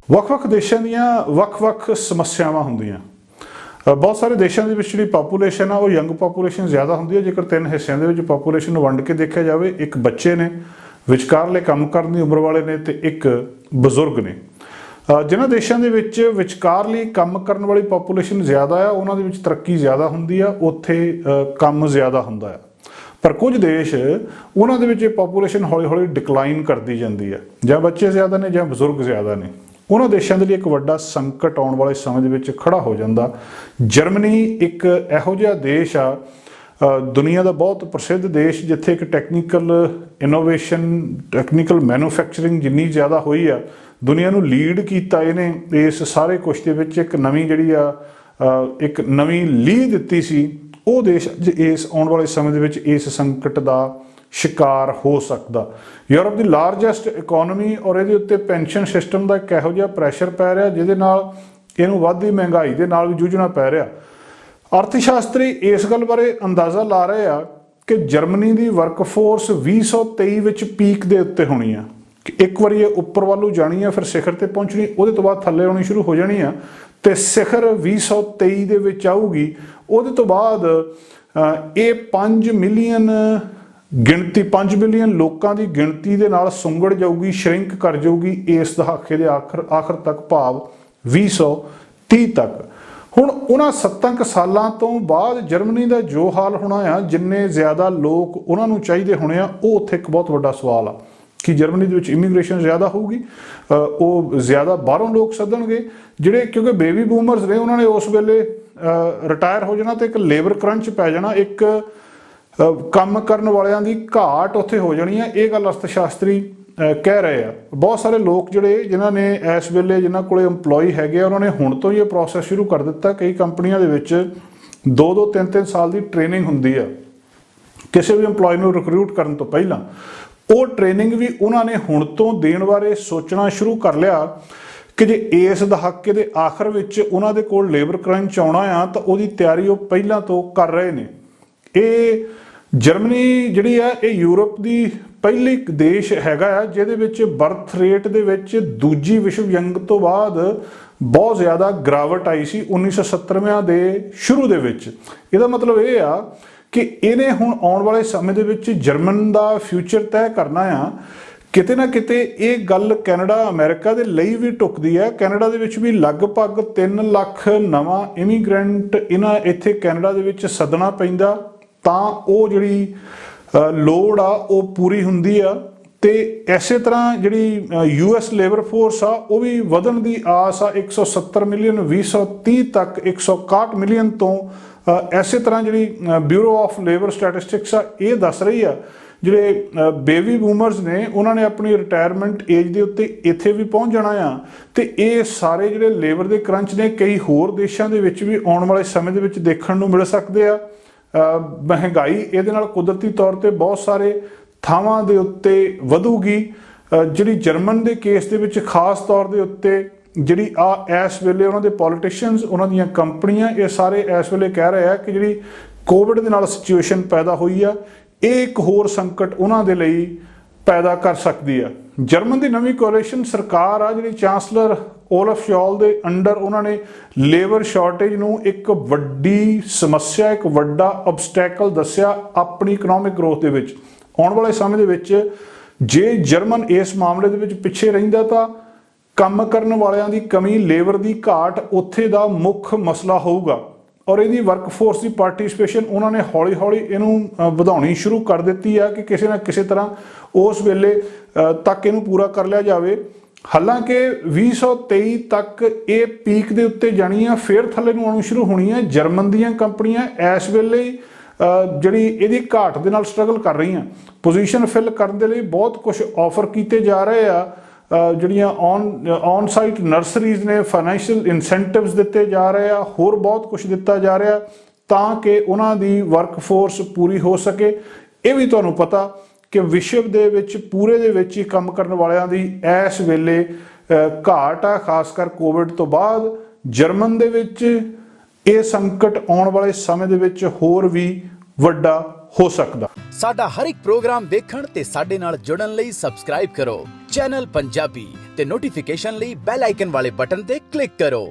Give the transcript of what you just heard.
ਵੱਖ-ਵੱਖ ਦੇਸ਼ਾਂ ਦੀਆਂ ਵੱਖ-ਵੱਖ ਸਮੱਸਿਆਵਾਂ ਹੁੰਦੀਆਂ। ਬਹੁਤ ਸਾਰੇ ਦੇਸ਼ਾਂ ਦੇ ਵਿੱਚ ਜਿਹੜੀ ਪਾਪੂਲੇਸ਼ਨ ਆ ਉਹ ਯੰਗ ਪਾਪੂਲੇਸ਼ਨ ਜ਼ਿਆਦਾ ਹੁੰਦੀ ਹੈ। ਜੇਕਰ ਤਿੰਨ ਹਿੱਸਿਆਂ ਦੇ ਵਿੱਚ ਪਾਪੂਲੇਸ਼ਨ ਨੂੰ ਵੰਡ ਕੇ ਦੇਖਿਆ ਜਾਵੇ, ਇੱਕ ਬੱਚੇ ਨੇ, ਵਿਚਕਾਰਲੇ ਕੰਮ ਕਰਨ ਦੀ ਉਮਰ ਵਾਲੇ ਨੇ ਤੇ ਇੱਕ ਬਜ਼ੁਰਗ ਨੇ। ਜਿਨ੍ਹਾਂ ਦੇਸ਼ਾਂ ਦੇ ਵਿੱਚ ਵਿਚਕਾਰਲੀ ਕੰਮ ਕਰਨ ਵਾਲੀ ਪਾਪੂਲੇਸ਼ਨ ਜ਼ਿਆਦਾ ਆ, ਉਹਨਾਂ ਦੇ ਵਿੱਚ ਤਰੱਕੀ ਜ਼ਿਆਦਾ ਹੁੰਦੀ ਆ, ਉੱਥੇ ਕੰਮ ਜ਼ਿਆਦਾ ਹੁੰਦਾ ਆ। ਪਰ ਕੁਝ ਦੇਸ਼ ਉਹਨਾਂ ਦੇ ਵਿੱਚ ਇਹ ਪਾਪੂਲੇਸ਼ਨ ਹੌਲੀ ਹੌਲੀ ਡਿਕਲਾਈਨ ਕਰਦੀ ਜਾਂਦੀ ਆ, ਜਾਂ ਬੱਚੇ ਜ਼ਿਆਦਾ ਨੇ ਜਾਂ ਬਜ਼ੁਰਗ ਜ਼ਿਆਦਾ ਨੇ। ਉਹਨਾਂ ਦੇਸ਼ਾਂ ਦੇ ਲਈ ਇੱਕ ਵੱਡਾ ਸੰਕਟ ਆਉਣ ਵਾਲੇ ਸਮੇਂ ਦੇ ਵਿੱਚ ਖੜਾ ਹੋ ਜਾਂਦਾ। ਜਰਮਨੀ ਇੱਕ ਇਹੋ ਜਿਹਾ ਦੇਸ਼ ਆ, ਦੁਨੀਆ ਦਾ ਬਹੁਤ ਪ੍ਰਸਿੱਧ ਦੇਸ਼, ਜਿੱਥੇ ਇੱਕ ਟੈਕਨੀਕਲ ਇਨੋਵੇਸ਼ਨ, ਟੈਕਨੀਕਲ ਮੈਨੂਫੈਕਚਰਿੰਗ ਜਿੰਨੀ ਜ਼ਿਆਦਾ ਹੋਈ ਆ, ਦੁਨੀਆ ਨੂੰ ਲੀਡ ਕੀਤਾ ਇਹਨੇ ਇਸ ਸਾਰੇ ਕੁਛ ਦੇ ਵਿੱਚ। ਇੱਕ ਨਵੀਂ ਜਿਹੜੀ ਆ ਇੱਕ ਨਵੀਂ ਲੀਹ ਦਿੱਤੀ ਸੀ। ਉਹ ਦੇਸ਼ ਇਸ ਆਉਣ ਵਾਲੇ ਸਮੇਂ ਦੇ ਵਿੱਚ ਇਸ ਸੰਕਟ ਦਾ ਸ਼ਿਕਾਰ ਹੋ ਸਕਦਾ। ਯੂਰਪ ਦੀ ਲਾਰਜੈਸਟ ਇਕੋਨਮੀ ਔਰ ਇਹਦੇ ਉੱਤੇ ਪੈਨਸ਼ਨ ਸਿਸਟਮ ਦਾ ਇੱਕ ਇਹੋ ਜਿਹਾ ਪ੍ਰੈਸ਼ਰ ਪੈ ਰਿਹਾ, ਜਿਹਦੇ ਨਾਲ ਇਹਨੂੰ ਵੱਧਦੀ ਮਹਿੰਗਾਈ ਦੇ ਨਾਲ ਵੀ ਜੂਝਣਾ ਪੈ ਰਿਹਾ। ਅਰਥ ਸ਼ਾਸਤਰੀ ਇਸ ਗੱਲ ਬਾਰੇ ਅੰਦਾਜ਼ਾ ਲਾ ਰਹੇ ਆ ਕਿ ਜਰਮਨੀ ਦੀ ਵਰਕਫੋਰਸ 2023 ਵਿੱਚ ਪੀਕ ਦੇ ਉੱਤੇ ਹੋਣੀ ਆ। ਇੱਕ ਵਾਰੀ ਇਹ ਉੱਪਰ ਵੱਲੋਂ ਜਾਣੀ ਆ, ਫਿਰ ਸਿਖਰ ਤੇ ਪਹੁੰਚਣੀ, ਉਹਦੇ ਤੋਂ ਬਾਅਦ ਥੱਲੇ ਆਉਣੀ ਸ਼ੁਰੂ ਹੋ ਜਾਣੀ ਆ, ਤੇ ਸਿਖਰ 2023 ਦੇ ਵਿੱਚ ਆਊਗੀ। ਉਹਦੇ ਤੋਂ ਬਾਅਦ ਇਹ 5 ਮਿਲੀਅਨ ਗਿਣਤੀ, 5 ਮਿਲੀਅਨ ਲੋਕਾਂ ਦੀ ਗਿਣਤੀ ਦੇ ਨਾਲ ਸੁੰਗੜ ਜਾਊਗੀ, ਸ਼ਰਿੰਕ ਕਰ ਜਾਊਗੀ ਇਸ ਦਹਾਕੇ ਦੇ ਆਖਰ ਤੱਕ, ਭਾਵ 2030 ਤੱਕ। ਹੁਣ ਉਹਨਾਂ 7 ਸਾਲਾਂ ਤੋਂ ਬਾਅਦ ਜਰਮਨੀ ਦਾ ਜੋ ਹਾਲ ਹੋਣਾ ਆ, ਜਿੰਨੇ ਜ਼ਿਆਦਾ ਲੋਕ ਉਹਨਾਂ ਨੂੰ ਚਾਹੀਦੇ ਹੋਣੇ ਆ, ਉਹ ਉੱਥੇ ਇੱਕ ਬਹੁਤ ਵੱਡਾ ਸਵਾਲ ਆ ਕਿ ਜਰਮਨੀ ਦੇ ਵਿੱਚ ਇਮੀਗ੍ਰੇਸ਼ਨ ਜ਼ਿਆਦਾ ਹੋਊਗੀ, ਉਹ ਜ਼ਿਆਦਾ ਬਾਹਰੋਂ ਲੋਕ ਸੱਦਣਗੇ ਜਿਹੜੇ, ਕਿਉਂਕਿ ਬੇਬੀ ਬੂਮਰਸ ਨੇ, ਉਹਨਾਂ ਨੇ ਉਸ ਵੇਲੇ ਰਿਟਾਇਰ ਹੋ ਜਾਣਾ ਤੇ ਇੱਕ ਲੇਬਰ ਕਰੰਚ ਪੈ ਜਾਣਾ, ਇੱਕ ਕੰਮ ਕਰਨ ਵਾਲਿਆਂ ਦੀ ਘਾਟ ਉੱਥੇ ਹੋ ਜਾਣੀ ਆ। ਇਹ ਗੱਲ ਅਰਥ ਸ਼ਾਸਤਰੀ ਕਹਿ ਰਹੇ ਆ। ਬਹੁਤ ਸਾਰੇ ਲੋਕ ਜਿਹੜੇ ਜਿਨ੍ਹਾਂ ਨੇ ਇਸ ਵੇਲੇ ਜਿਨ੍ਹਾਂ ਕੋਲੇ EMPLOYE ਹੈਗੇ ਆ, ਉਹਨਾਂ ਨੇ ਹੁਣ ਤੋਂ ਹੀ ਇਹ ਪ੍ਰੋਸੈਸ ਸ਼ੁਰੂ ਕਰ ਦਿੱਤਾ। ਕਈ ਕੰਪਨੀਆਂ ਦੇ ਵਿੱਚ 2-2, 3-3 ਸਾਲ ਦੀ ਟ੍ਰੇਨਿੰਗ ਹੁੰਦੀ ਆ ਕਿਸੇ ਵੀ EMPLOYE ਨੂੰ ਰਿਕਰੂਟ ਕਰਨ ਤੋਂ ਪਹਿਲਾਂ। ਉਹ ਟ੍ਰੇਨਿੰਗ ਵੀ ਉਹਨਾਂ ਨੇ ਹੁਣ ਤੋਂ ਦੇਣ ਬਾਰੇ ਸੋਚਣਾ ਸ਼ੁਰੂ ਕਰ ਲਿਆ ਕਿ ਜੇ ਇਸ ਦਹਾਕੇ ਦੇ ਆਖਰ ਵਿੱਚ ਉਹਨਾਂ ਦੇ ਕੋਲ ਲੇਬਰ ਕਰੰਚ ਆਉਣਾ ਆ, ਤਾਂ ਉਹਦੀ ਤਿਆਰੀ ਉਹ ਪਹਿਲਾਂ ਤੋਂ ਕਰ ਰਹੇ ਨੇ। ਇਹ ਜਰਮਨੀ ਜਿਹੜੀ ਆ, ਇਹ ਯੂਰਪ ਦੀ ਪਹਿਲੀ ਦੇਸ਼ ਹੈਗਾ ਆ ਜਿਹਦੇ ਵਿੱਚ ਬਰਥ ਰੇਟ ਦੇ ਵਿੱਚ ਦੂਜੀ ਵਿਸ਼ਵ ਜੰਗ ਤੋਂ ਬਾਅਦ ਬਹੁਤ ਜ਼ਿਆਦਾ ਗਿਰਾਵਟ ਆਈ ਸੀ 1970ਵਿਆਂ ਦੇ ਸ਼ੁਰੂ ਦੇ ਵਿੱਚ। ਇਹਦਾ ਮਤਲਬ ਇਹ ਆ ਕਿ ਇਹਨੇ ਹੁਣ ਆਉਣ ਵਾਲੇ ਸਮੇਂ ਦੇ ਵਿੱਚ ਜਰਮਨ ਦਾ ਫਿਊਚਰ ਤੈਅ ਕਰਨਾ ਆ। ਕਿਤੇ ਨਾ ਕਿਤੇ ਇਹ ਗੱਲ ਕੈਨੇਡਾ, ਅਮਰੀਕਾ ਦੇ ਲਈ ਵੀ ਢੁੱਕਦੀ ਹੈ। ਕੈਨੇਡਾ ਦੇ ਵਿੱਚ ਵੀ ਲਗਭਗ 3 ਲੱਖ ਨਵਾਂ ਇਮੀਗ੍ਰੈਂਟ ਇੱਥੇ ਕੈਨੇਡਾ ਦੇ ਵਿੱਚ ਸੱਦਣਾ ਪੈਂਦਾ, ਤਾਂ ਉਹ ਜਿਹੜੀ ਲੋੜ ਆ ਉਹ ਪੂਰੀ ਹੁੰਦੀ ਆ। ਤੇ ਇਸੇ ਤਰ੍ਹਾਂ ਜਿਹੜੀ US ਲੇਬਰ ਫੋਰਸ ਆ, ਉਹ ਵੀ ਵਧਣ ਦੀ ਆਸ ਆ। 170 ਮਿਲੀਅਨ 2030 ਤੱਕ 161 ਮਿਲੀਅਨ ਤੋਂ। ਇਸੇ ਤਰ੍ਹਾਂ ਜਿਹੜੀ ਬਿਊਰੋ ਆਫ ਲੇਬਰ ਸਟੈਟਿਸਟਿਕਸ ਆ, ਇਹ ਦੱਸ ਰਹੀ ਆ ਜਿਹੜੇ ਬੇਬੀ ਬੂਮਰਸ ਨੇ, ਉਹਨਾਂ ਨੇ ਆਪਣੀ ਰਿਟਾਇਰਮੈਂਟ ਏਜ ਦੇ ਉੱਤੇ ਇੱਥੇ ਵੀ ਪਹੁੰਚ ਜਾਣਾ ਆ। ਤੇ ਇਹ ਸਾਰੇ ਜਿਹੜੇ ਲੇਬਰ ਦੇ ਕਰੰਚ ਨੇ ਕਈ ਹੋਰ ਦੇਸ਼ਾਂ ਦੇ ਵਿੱਚ ਵੀ ਆਉਣ ਵਾਲੇ ਸਮੇਂ ਦੇ ਵਿੱਚ ਦੇਖਣ ਨੂੰ ਮਿਲ ਸਕਦੇ ਆ। ਮਹਿੰਗਾਈ ਇਹਦੇ ਨਾਲ ਕੁਦਰਤੀ ਤੌਰ ਤੇ ਬਹੁਤ ਸਾਰੇ ਥਾਵਾਂ ਦੇ ਉੱਤੇ ਵਧੂਗੀ। ਜਿਹੜੀ ਜਰਮਨ ਦੇ ਕੇਸ ਦੇ ਵਿੱਚ ਖਾਸ ਤੌਰ ਦੇ ਉੱਤੇ ਜਿਹੜੀ ਇਸ ਵੇਲੇ ਉਹਨਾਂ ਦੇ ਪੋਲੀਟੀਸ਼ੀਅਨਸ, ਉਹਨਾਂ ਦੀਆਂ ਕੰਪਨੀਆਂ, ਇਹ ਸਾਰੇ ਇਸ ਵੇਲੇ ਕਹਿ ਰਹੇ ਆ ਕਿ ਜਿਹੜੀ ਕੋਵਿਡ ਦੇ ਨਾਲ ਸਿਚੁਏਸ਼ਨ ਪੈਦਾ ਹੋਈ ਆ, ਇਹ ਇੱਕ ਹੋਰ ਸੰਕਟ ਉਹਨਾਂ ਦੇ ਲਈ ਪੈਦਾ ਕਰ ਸਕਦੀ ਆ। ਜਰਮਨ ਦੀ ਨਵੀਂ ਕੋਅਲੀਸ਼ਨ ਸਰਕਾਰ ਆ, ਜਿਹੜੀ ਚਾਂਸਲਰ ਓਲਫ ਸ਼ੌਲ ਦੇ ਅੰਡਰ, ਉਹਨਾਂ ਨੇ ਲੇਬਰ ਸ਼ਾਰਟੇਜ ਨੂੰ ਇੱਕ ਵੱਡੀ ਸਮੱਸਿਆ, ਇੱਕ ਵੱਡਾ ਆਬਸਟੈਕਲ ਦੱਸਿਆ ਆਪਣੀ ਇਕਨੋਮਿਕ ਗਰੋਥ ਦੇ ਵਿੱਚ। ਆਉਣ ਵਾਲੇ ਸਮੇਂ ਦੇ ਵਿੱਚ ਜੇ ਜਰਮਨ ਇਸ ਮਾਮਲੇ ਦੇ ਵਿੱਚ ਪਿੱਛੇ ਰਹਿੰਦਾ, ਤਾਂ ਕੰਮ ਕਰਨ ਵਾਲਿਆਂ ਦੀ ਕਮੀ, ਲੇਬਰ ਦੀ ਘਾਟ ਉੱਥੇ ਦਾ ਮੁੱਖ ਮਸਲਾ ਹੋਊਗਾ। ਔਰ ਇਹਦੀ ਵਰਕਫੋਰਸ ਦੀ ਪਾਰਟੀਸਪੇਸ਼ਨ ਉਹਨਾਂ ਨੇ ਹੌਲੀ ਹੌਲੀ ਇਹਨੂੰ ਵਧਾਉਣੀ ਸ਼ੁਰੂ ਕਰ ਦਿੱਤੀ ਆ ਕਿ ਕਿਸੇ ਨਾ ਕਿਸੇ ਤਰ੍ਹਾਂ ਉਸ ਵੇਲੇ ਤੱਕ ਇਹਨੂੰ ਪੂਰਾ ਕਰ ਲਿਆ ਜਾਵੇ। ਹਾਲਾਂਕਿ 2023 ਤੱਕ ਇਹ ਪੀਕ ਦੇ ਉੱਤੇ ਜਾਣੀ ਆ, ਫਿਰ ਥੱਲੇ ਨੂੰ ਆਉਣੀ ਸ਼ੁਰੂ ਹੋਣੀ ਆ। ਜਰਮਨ ਦੀਆਂ ਕੰਪਨੀਆਂ ਇਸ ਵੇਲੇ ਜਿਹੜੀ ਇਹਦੀ ਘਾਟ ਦੇ ਨਾਲ ਸਟਰਗਲ ਕਰ ਰਹੀਆਂ। ਪੋਜੀਸ਼ਨ ਫਿਲ ਕਰਨ ਦੇ ਲਈ ਬਹੁਤ ਕੁਝ ਆਫਰ ਕੀਤੇ ਜਾ ਰਹੇ ਆ। ਜਿਹੜੀਆਂ ਔਨ ਸਾਈਟ ਨਰਸਰੀਜ਼ ਨੇ, ਫਾਈਨੈਂਸ਼ੀਅਲ ਇਨਸੈਂਟਿਵਸ ਦਿੱਤੇ ਜਾ ਰਹੇ ਆ, ਹੋਰ ਬਹੁਤ ਕੁਝ ਦਿੱਤਾ ਜਾ ਰਿਹਾ ਤਾਂ ਕਿ ਉਹਨਾਂ ਦੀ ਵਰਕਫੋਰਸ ਪੂਰੀ ਹੋ ਸਕੇ। ਇਹ ਵੀ ਤੁਹਾਨੂੰ ਪਤਾ ਕਿ ਵਿਸ਼ਵ ਦੇ ਵਿੱਚ ਪੂਰੇ ਦੇ ਵਿੱਚ ਹੀ ਕੰਮ ਕਰਨ ਵਾਲਿਆਂ ਦੀ ਇਸ ਵੇਲੇ ਘਾਟ ਆ, ਖਾਸ ਕਰ ਕੋਵਿਡ ਤੋਂ ਬਾਅਦ। ਜਰਮਨ ਦੇ ਵਿੱਚ ਇਹ ਸੰਕਟ ਆਉਣ ਵਾਲੇ ਸਮੇਂ ਦੇ ਵਿੱਚ ਹੋਰ ਵੀ ਵੱਡਾ ਹੋ ਸਕਦਾ। ਸਾਡਾ ਹਰ ਇੱਕ ਪ੍ਰੋਗਰਾਮ ਵੇਖਣ ਤੇ ਸਾਡੇ ਨਾਲ ਜੁੜਨ ਲਈ ਸਬਸਕ੍ਰਾਈਬ ਕਰੋ ਚੈਨਲ ਪੰਜਾਬੀ ਤੇ ਨੋਟੀਫਿਕੇਸ਼ਨ ਲਈ ਬੈਲ ਆਈਕਨ ਵਾਲੇ ਬਟਨ ਤੇ ਕਲਿੱਕ ਕਰੋ।